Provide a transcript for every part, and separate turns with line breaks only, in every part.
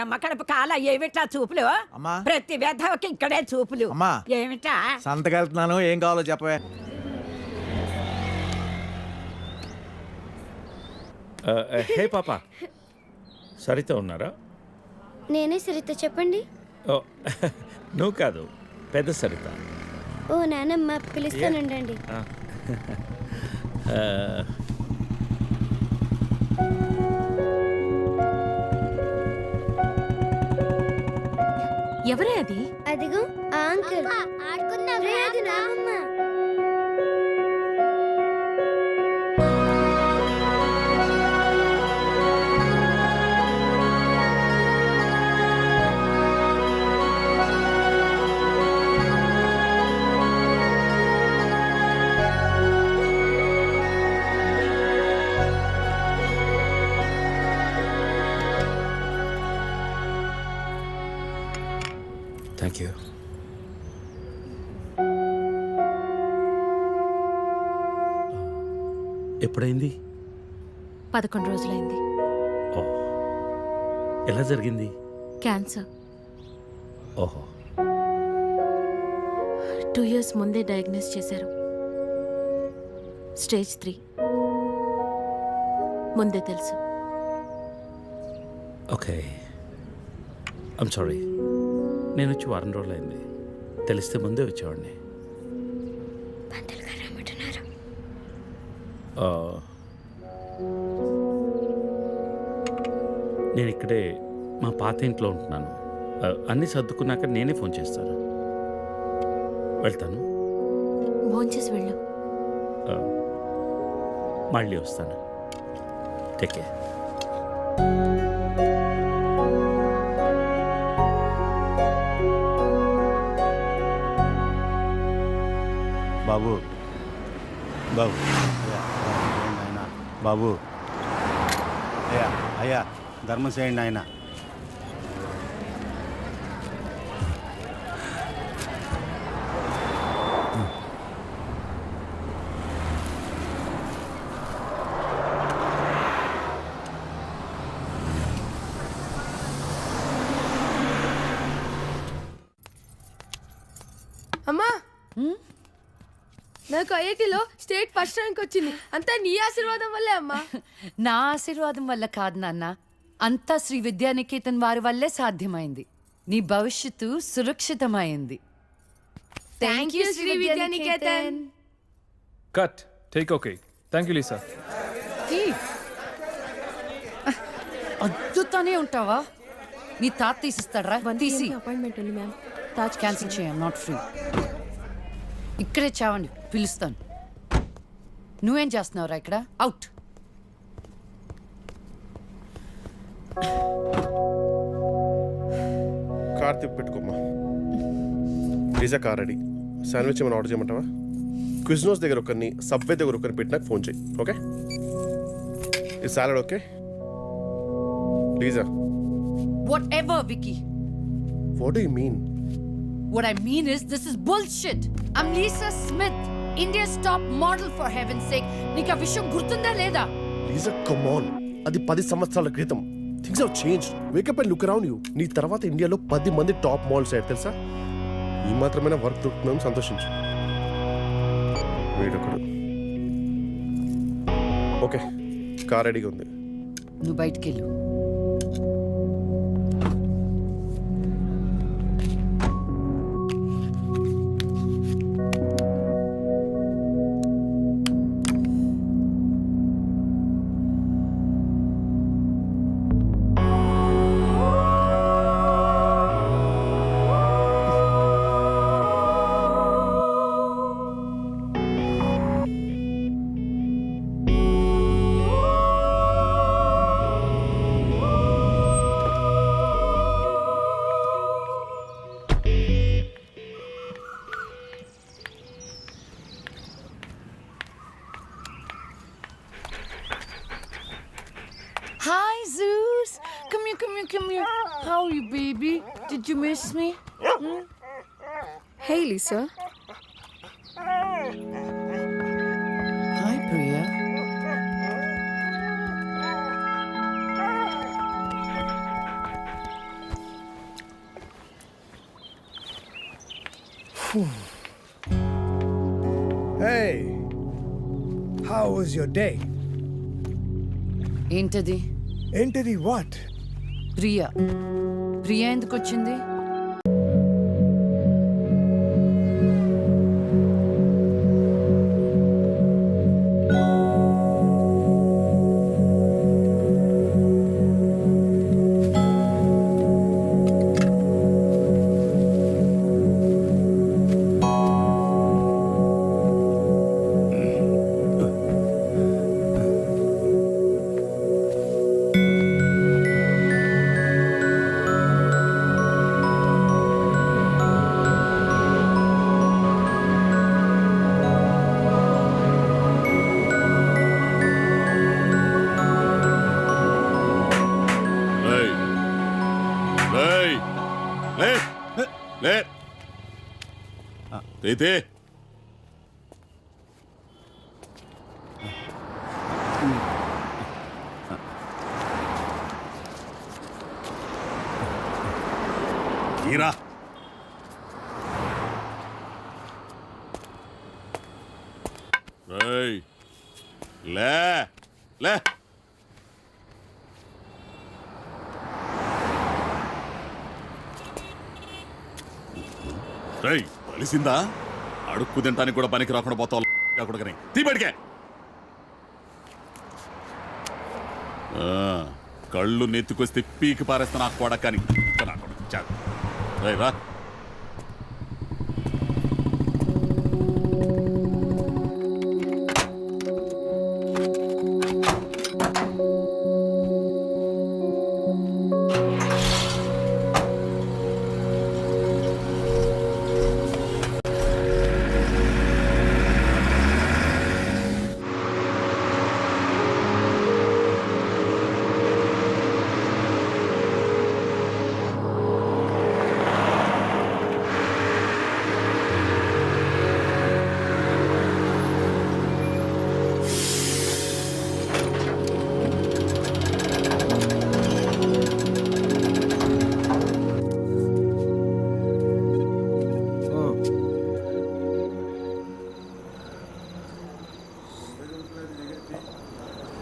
అమ్మ కడుపు కాల ఏమిటా చూపులు?
అమ్మా.
ప్రతి వెధవకి ఇక్కడే చూపులు.
అమ్మా.
ఏమిటా?
సంతకెళ్తున్నాను, ఏం కావాలో చెప్పవే.
హే పాప, సరిత ఉన్నారా?
నేనే సరిత, చెప్పండి.
ఓ, నువ్వు కాదు, పెద్ద సరిత.
ఓ నానమ్మ, పిలుస్తానుండండి.
ఎవరే అది?
అదిగో ఆ అంకుల్. రే, అది నానమ్మ.
Thank you. ఎప్పుడైంది?
11 రోజులైంది.
ఓ, ఎలా జరిగింది?
క్యాన్సర్.
ఓహో.
2 years ముందే డయాగ్నోస్ చేశారు. స్టేజ్ 3. ముందే తెలుసు.
Okay, I'm sorry. నేను వచ్చి 1 రోజులు అయింది. తెలిస్తే ముందే వచ్చేవాడిని. నేను ఇక్కడే మా పాత ఇంట్లో ఉంటున్నాను. అన్నీ సర్దుకున్నాక నేనే ఫోన్ చేస్తాను. వెళ్తాను.
భోంచేసి వెళ్ళు.
మళ్ళీ వస్తాను. Take care.
బాబు, బాబు, ఆయన బాబు, అయ్యా అయ్యా, ధర్మం చేయండి ఆయన.
అమ్మా, నాకు ఐఐటిలో స్టేట్ ఫస్ట్ ర్యాంక్ వచ్చింది. అంతా నీ ఆశీర్వాదం వల్లే అమ్మా.
నా ఆశీర్వాదం వల్ల కాదు నాన్న, అంతా శ్రీ విద్యానికేతన్ వారి వల్లే సాధ్యమైంది. నీ భవిష్యత్తు సురక్షితమైంది.
Thank you Shri Vidyanikethan.
Cut. Take okay. Thank you Lisa.
అద్దుతానే ఉంటావా? నీ తాత తీసిస్తాడరా? తీసి
అపాయింట్మెంట్ ఉంది మ్యామ్.
తాజ్ క్యాన్సిల్ చేయం, నాట్ ఫ్రీ. ఇక్కడే చావండి, పిలుస్తాను. నువ్వేం చేస్తున్నావురా ఇక్కడ? అవుట్.
కార్ తిప్పి పెట్టుకోమ్మా. Pizza car ready. శాండ్విచ్ ఏమైనా ఆర్డర్ చేయమంటావా? క్విజ్నోస్ దగ్గర ఒకరిని, సబ్వే దగ్గర ఒకరిని పెట్టి నాకు ఫోన్ చేయి. ఓకే? ఈ salad okay? లీజా.
Whatever, Vicky.
What do you mean?
What I mean is, this is bullshit. I'm Lisa Smith, India's top model, for heaven's sake. నీకు ఆ విషయం గుర్తుందా లేదా?
లీజా, కమ్ ఆన్. అది 10 సంవత్సరాల క్రితం. Things have changed. Wake up and look around you. నీ తర్వాత ఇండియాలో 10 మంది టాప్ మోడల్స్ అయ్యారు తెలుసా? ఈ మాత్రమైనా వర్క్ దొరుకుతుందని సంతోషించు. వీడొకడు. ఓకే, కార్ రెడీగా ఉంది.
నువ్వు బయటికి వెళ్ళు. Hi, Zeus. Come here. How are you, baby? Did you miss me?
Hey Lisa.
Hi, Priya.
Hey, how was your day?
ఏంటది?
ఏంటిది what?
ప్రియా. ప్రియా ఎందుకు వచ్చింది?
అయితే తీరా లే లే కలిసిందా అడుక్కు తింటానికి కూడా పనికి రాకుండా పోతావు కొడుకని తీపడికే కళ్ళు నెత్తుకొస్తే పీకి పారేస్తా నాకు కొడకని నా కొడుకు రా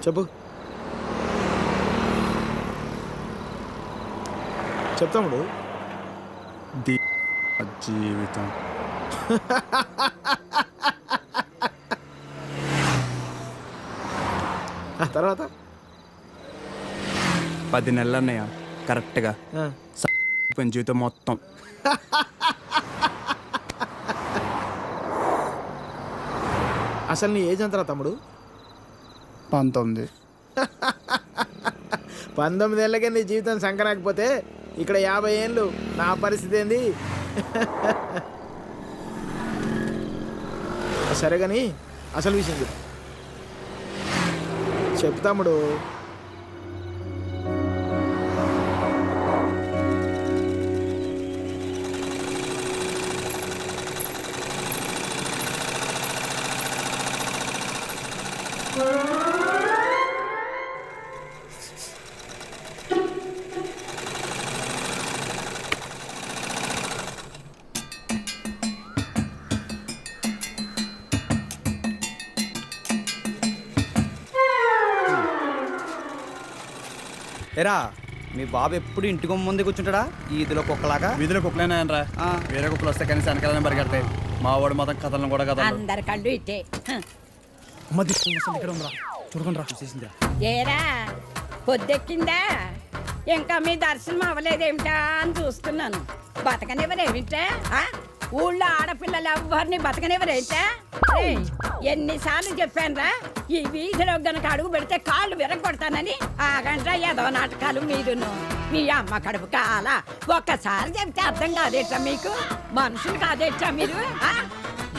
చెప్పు. చెప్తాముడు.
జీవితం
తర్వాత
10 నెలలు అన్నయ్య కరెక్ట్గా జీవితం మొత్తం.
అసలు నీ ఏజ్ ఎంతరా తమ్ముడు?
19.
19 ఏళ్ళకే నీ జీవితం సంకరాకపోతే ఇక్కడ 50 ఏళ్ళు నా పరిస్థితి ఏంది? సరే కానీ అసలు విషయం చెప్పు తమ్ముడు.
ఎరా మీ బాబు ఎప్పుడు ఇంటికి ముందే కూర్చుంటాడా ఈదిలో కుక్కలాగా?
వీధిలో కుక్కలేనాయనరా, వేరే కుక్కలు వస్తే కానీ వెనకాలనే పరిగెడతాయి. మా వాడు మొత్తం కథలను కూడా కథలు.
అందరి కళ్ళు ఇట్టే.
ఇక్కడ ఉందా చూడకుండా చూసేసిందా?
ఏరా పొద్దెక్కిందా? ఇంకా మీ దర్శనం అవ్వలేదేమిటా అని చూస్తున్నాను. బతకనివ్వరేమిటా? ఊళ్ళో ఆడపిల్లలు ఎవరిని బతకనివ్వరేంటా? ఎన్నిసార్లు చెప్పానురా, ఈ వీధిలో గనక అడుగు పెడితే కాళ్ళు విరగొడతానని. ఆగండ్రా ఏదో నాటకాలు మీరును. మీ అమ్మ కడుపు కాల ఒక్కసారి చెప్తే అర్థం కాదేట్రా మీకు? మనుషులు కాదేట్రా మీరు?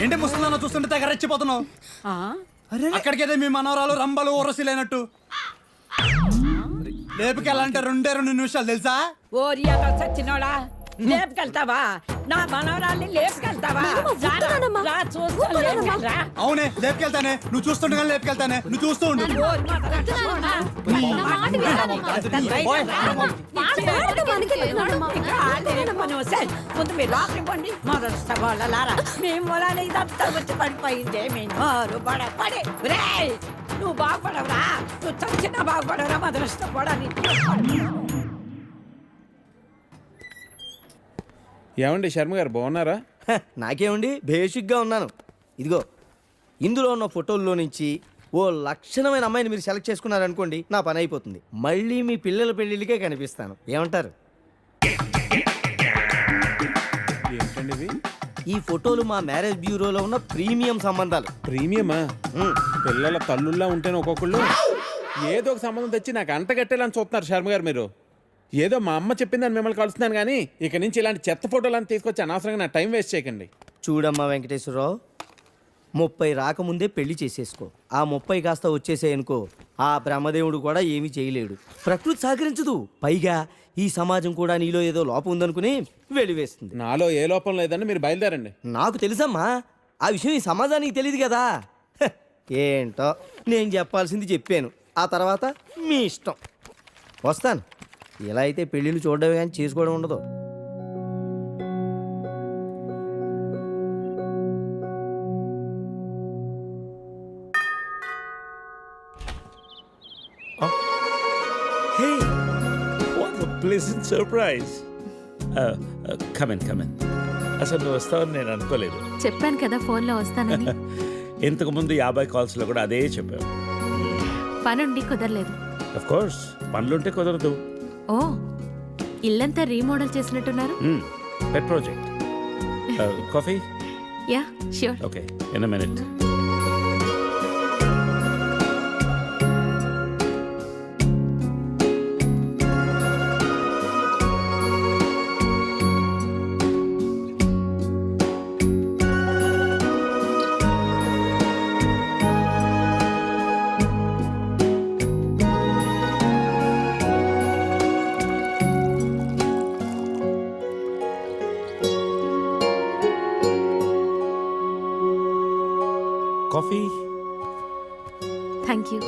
ఏంటి ముసలిదాన్ని చూస్తుంటే తెగ రెచ్చిపోతున్నావు? అక్కడికైతే మీ మనవరాలు రంబలు ఊరసిలేనట్టు లేపుకెళ్ళాలంటే 2 నిమిషాలు తెలుసా?
ఓరియాతో చచ్చినోడా, లేపుకెళ్తావా? నా మనవరాల్ని లేపుకెళ్తావా? రారా, రా చూస్తాను, లేపుకెళ్ళరా.
అవునే లేపుకెళ్తానే, నువ్వు చూస్తుండగా లేపుకెళ్తానే, నువ్వు చూస్తూ ఉండు.
ఓరి మాతరా, చూడరా. ముందు మీరు లోపలికి పోండి. మొదటి సవాళ్ళలారా మీ మూలాన్ని ఇదంతా వచ్చి పడిపోయిందే. మీ నోరు పడి రేయ్, నువ్వు బాగుపడవురా, నువ్వు చచ్చినా బాగుపడవురా. మొదలుష్టపడని
ఏమండి శర్మ గారు బాగున్నారా?
నాకేమండి బేసిక్గా ఉన్నాను. ఇదిగో ఇందులో ఉన్న ఫోటోల్లో నుంచి ఓ లక్షణమైన అమ్మాయిని మీరు సెలెక్ట్ చేసుకున్నారనుకోండి, నా పని అయిపోతుంది. మళ్ళీ మీ పిల్లల పెళ్ళిళ్ళకే కనిపిస్తాను. ఏమంటారు?
ఏంటండి ఇవి?
ఈ ఫోటోలు మా మ్యారేజ్ బ్యూరోలో ఉన్న ప్రీమియం సంబంధాలు.
ప్రీమియమా?
ఉమ్,
పిల్లల తల్లుల్లా ఉంటేనే ఒక్కొక్కళ్ళు ఏదో ఒక సంబంధం తెచ్చి నాకు అంట కట్టేలని చూస్తున్నారు శర్మ గారు మీరు. ఏదో మా అమ్మ చెప్పిందని మిమ్మల్ని కలుస్తున్నాను కానీ ఇక నుంచి ఇలాంటి చెత్త ఫోటోలను తీసుకొచ్చి అనవసరంగా నా టైం వేస్ట్ చేయకండి.
చూడమ్మా వెంకటేశ్వరరావు, 30 రాకముందే పెళ్లి చేసేసుకో. ఆ 30 కాస్త వచ్చేసేయనుకో, ఆ బ్రహ్మదేవుడు కూడా ఏమీ చేయలేడు. ప్రకృతి సహకరించదు. పైగా ఈ సమాజం కూడా నీలో ఏదో లోపం ఉందనుకుని వెలివేస్తుంది.
నాలో ఏ లోపం లేదని మీరు బయలుదేరండి.
నాకు తెలుసమ్మా, ఆ విషయం ఈ సమాజానికి తెలియదు కదా. హ, ఏంటో నేను చెప్పాల్సింది చెప్పాను. ఆ తర్వాత మీ ఇష్టం. వస్తాను. ఇలా అయితే పెళ్ళిళ్ళు చూడడమే కానీ చేసుకోవడం ఉండదు.
Hey, what a pleasant surprise. Come in. అసలు నువ్వు వస్తావని నేను అనుకోలేదు.
చెప్పాను కదా ఫోన్లో వస్తానని.
ఇంతకుముందు 50 కాల్స్లో కూడా అదే చెప్పావు.
పనుండి కుదరలేదు.
అఫ్ కోర్స్ పనులుంటే కుదరదు.
ఓ, ఇల్లంతా రీమోడల్ చేసినట్టున్నారు.
పెట్ project. Coffee?
Yeah sure.
Okay, in a minute. Coffee?
Thank you.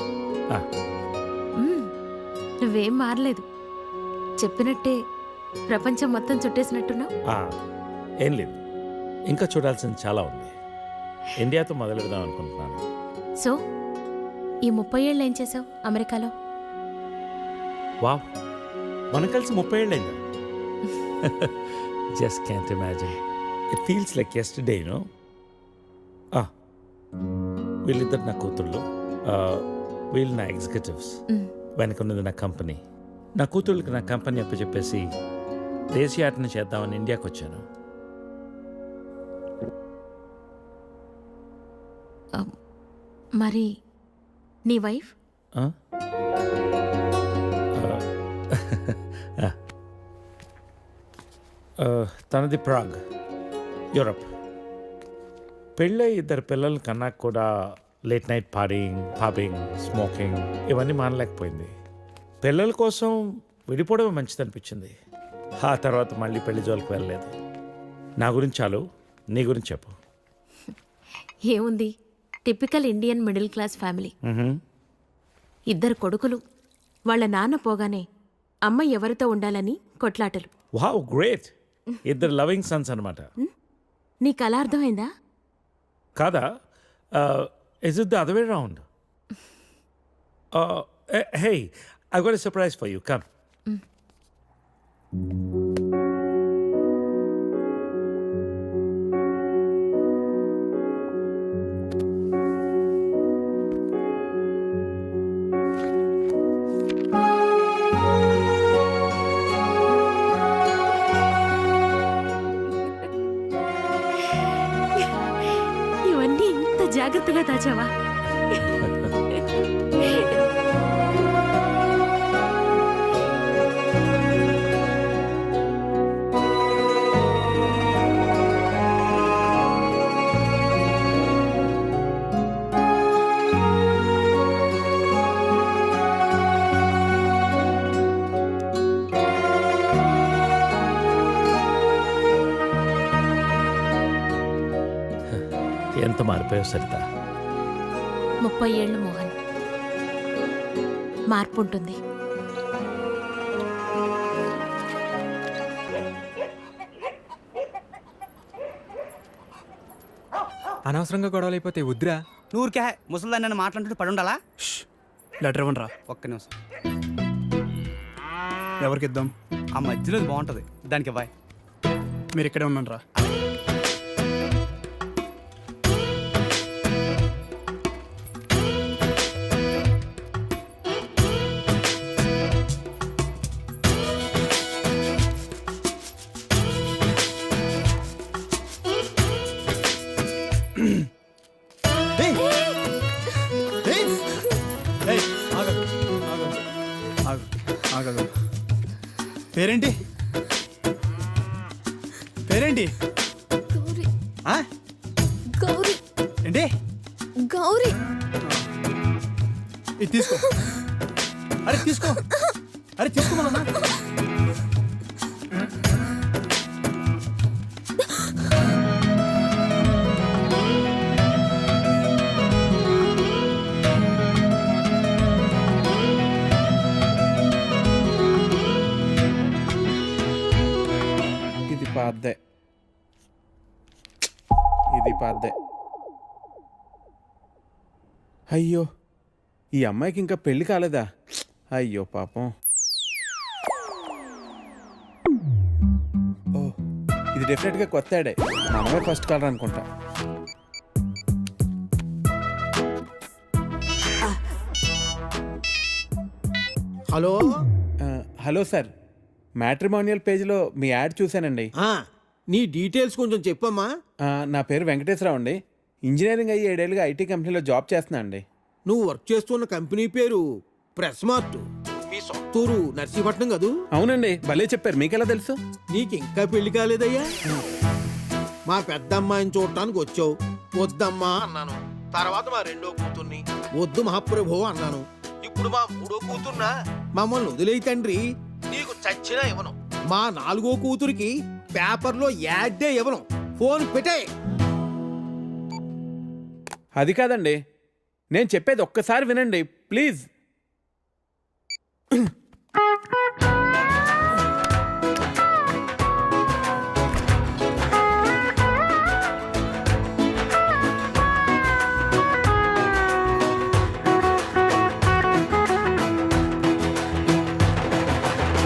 నువ్వేం మారలేదు. చెప్పినట్టే ప్రపంచం మొత్తం చుట్టేసినట్టున్నావు.
ఏం లేదు, ఇంకా చూడాల్సింది చాలా ఉంది. ఇండియాతో మొదలు పెడదాం అనుకుంటున్నాను.
సో ఈ 30 ఏళ్ళు ఏం చేసావు అమెరికాలో?
వావ్, మనం కలిసి 30 ఏళ్ళైందా? Just can't imagine. It feels like yesterday, no? వీళ్ళిద్దరు నా కూతుళ్ళు, వీళ్ళు నా ఎగ్జిక్యూటివ్స్. వెనకున్నది నా కంపెనీ. నా కూతుళ్ళకి నా కంపెనీ అప్పచెప్పేసి దేశీయాటన చేద్దామని ఇండియాకి వచ్చాను.
మరి నీ వైఫ్?
తనది ప్రాగ్, యూరప్. పెళ్ళై 2 పిల్లలు కన్నా కూడా లేట్ నైట్ పాపింగ్, స్మోకింగ్ ఇవన్నీ మానలేకపోయింది. పిల్లల కోసం విడిపోవడం మంచిది అనిపించింది. ఆ తర్వాత మళ్ళీ పెళ్లి జోలికి వెళ్ళలేదు. నా గురించి చాలు, నీ గురించి చెప్పు.
ఏముంది, typical Indian middle class family. 2 కొడుకులు. వాళ్ళ నాన్న పోగానే అమ్మ ఎవరితో ఉండాలని కొట్లాటలు.
Wow, great. 2 లవింగ్ సన్స్ అనమాట.
నీకు అలా అర్థమైందా?
కాదా? Is it the other way around? Hey, I've got a surprise for you. Come.
ఇవన్నీ ఇంత జాగ్రత్తగా దాచావా?
ఎంత మారిపోయావు సరిత.
30 ఏళ్ళు మోహన్. మార్పు ఉంటుంది.
అనవసరంగా గొడవలు అయిపోతే వద్దురా.
నూరికే ముసలిదాన్ని నన్ను మాట్లాడుతూ పడి ఉండాలా?
లెటర్ ఇవ్వండి రా.
ఒక్క నిమిషం.
ఎవరికి ఇద్దాం?
ఆ మధ్యలో బాగుంటుంది, దానికి ఇవ్వాలి.
మీరు ఇక్కడే ఉన్నాను రా. పేరేంటి? పేరేంటి?
గౌరీ.
ఆ?
గౌరీ.
ఏంటి?
గౌరీ.
ఇది తీసుకో. అరే తీసుకో. అరే తీసుకోమన్నా.
ఇది పాద్దే. అయ్యో, ఈ అమ్మాయికి ఇంకా పెళ్లి కాలేదా? అయ్యో పాపం. ఓ, ఇది డెఫినెట్గా కొత్త యాడే. మనమే ఫస్ట్ కాలర్ అనుకుంటా.
హలో.
హలో సార్, మ్యాట్రిమోనియల్ పేజ్లో మీ యాడ్ చూశానండి.
నీ డీటెయిల్స్ కొంచెం చెప్పమ్మా.
నా పేరు వెంకటేశ్వరరావు అండి. ఇంజనీరింగ్ అయ్యి 7 ఏళ్ళుగా ఐటీ కంపెనీలో జాబ్ చేస్తున్నా అండి.
నువ్వు వర్క్ చేస్తున్న కంపెనీ పేరు ప్రెస్ మార్ట్. మీ సొంతూరు నర్సీపట్నం కదూ?
అవునండి, భలే చెప్పారు. మీకెలా తెలుసు?
నీకు ఇంకా పెళ్లి కాలేదయ్యా? మా పెద్దమ్మాయిని చూడటానికి వచ్చావు, వద్దమ్మా అన్నాను. తర్వాత మా రెండో కూతుర్ని వద్దు మహాప్రభు అన్నాను. ఇప్పుడు మా మూడో కూతుర్నా మమ్మల్ని వదిలేయి తండ్రి, నీకు చచ్చినా ఇవ్వను. మా 4గో కూతురికి పేపర్లో యాడ్డే ఇవ్వను. ఫోన్ పెట్టే.
అది కాదండి, నేను చెప్పేది ఒక్కసారి వినండి ప్లీజ్.